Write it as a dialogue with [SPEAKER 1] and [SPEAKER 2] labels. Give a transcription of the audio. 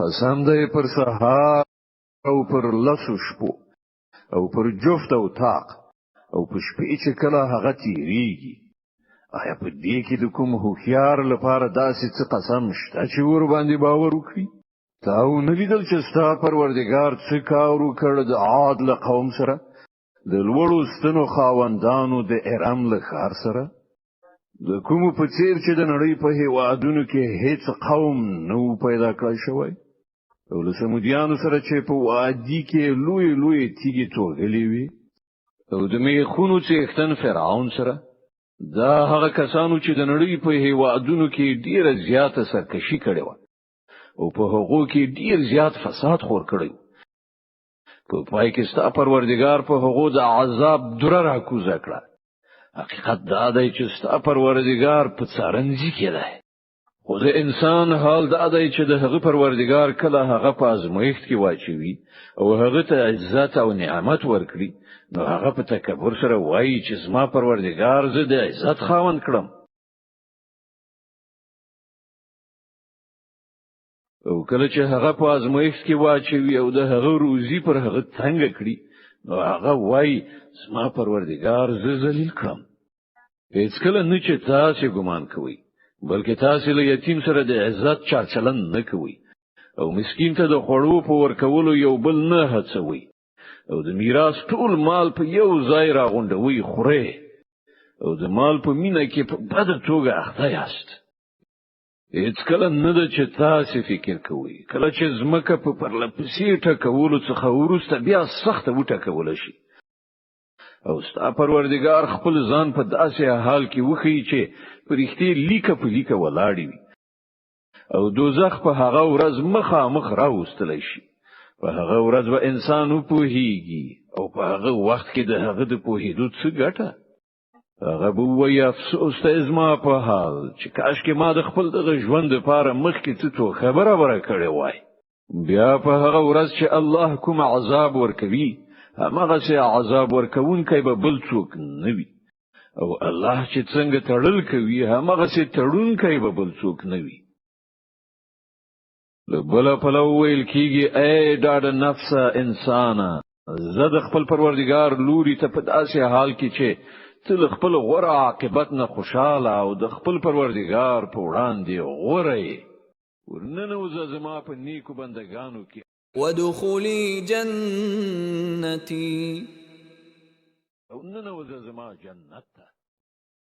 [SPEAKER 1] قسم دی پر سهار او پر لسو شپو او پر جفت او طاق او په شپې چې کله هغه تیریږي آیا په دې کې د کوم هوښیار لپاره داسې څه قسم شته چې ور باندې باور وکړي؟ تا نه لیدل چې ستا پروردګار څه کار وکړ د عاد له قوم سره، د لوړو ستنو خاوندانو د ارم له ښار سره، د کومو په څیر چې د نړۍ په هیوادونو کې هیڅ قوم نو پیدا کړی شوی، او له سمودیانو سره چې په وادي کې لوی تیږې توغلې وي، او د میخونو څښتن فرعون سره. دا هغه کسانو چې د نړۍ په هیوادونو کې ډیره زیاته سرکشي کړې و او په هغو کې ډیر زیات فساد خور کړی. په پای کې ستا پروردګار په هغو د عذاب دره راکوزه کړه. حقیقت دا دی چې ستا پروردګار په څارنځي کې دی، خو د انسان حال دا دی چې د هغه پروردګار کله هغه په ازمایښت کې واچوي او هغه ته عزت او نعمت ورکړي، نو هغه په تکبر سره وایي چې زما پروردګار زه د عزت خاوند کړم. او کله چې هغه په ازمایښت کې واچوي او د هغه روزي پر هغه څنګه کړي، نو هغه وایي زما پروردګار زه ذلیل کړم. هیڅ کله نه چې تاسو ګمان کوئ، بلکې تاسو له یتیم سره د عزت چلند نه کوئ او مسکین ته د خوړو په ورکولو یو بل نه هڅوئ او د میراث ټول مال په یو ځای راغونډوي خوري او د مال په مینه کې په بد توګه اخته یاست. هیڅ کله نه ده چې تاسو فکر کوئ کله چې زمکه په پرلپسې ټکولو څخه وروسته بیا سخت وټکول شي او ستا پروردګار خپل ځان په داسې حال کې وخی چې پرښتې لیکه په لیکه ولاړی وي او دوزخ په هغه ورځ مخامخ راوستل شي. په هغه ورځ به انسان وپوهیږي او په هغه وخت کې د هغه د پوهېدو څه ګټه؟ هغه به وایي افسوس ته زما په حال چې کاشکې ما د خپل دغه ژوند لپاره مخکې څه خبره کړې وای. بیا په هغه ورځ چې الله کوم عذاب ورکوي، هغه سي عذاب ورکوونکی به بل څوک نه وي، او الله چې څنګه تړل کوي هغه سي تړونکی به بل څوک نه وي. لبلا پلو ویل کیږي اے ډاډ نفس انسانا، زه د خپل پروردګار لوري ته په داسې حال کې چې تل خپل غوړه عاقبت نه خوشاله او د خپل پروردګار په وړاندې غوړې ورننوزه زما په نیکو بندگانو کې.
[SPEAKER 2] ودخولي جنتي
[SPEAKER 1] او ننوزه زما جنت ته.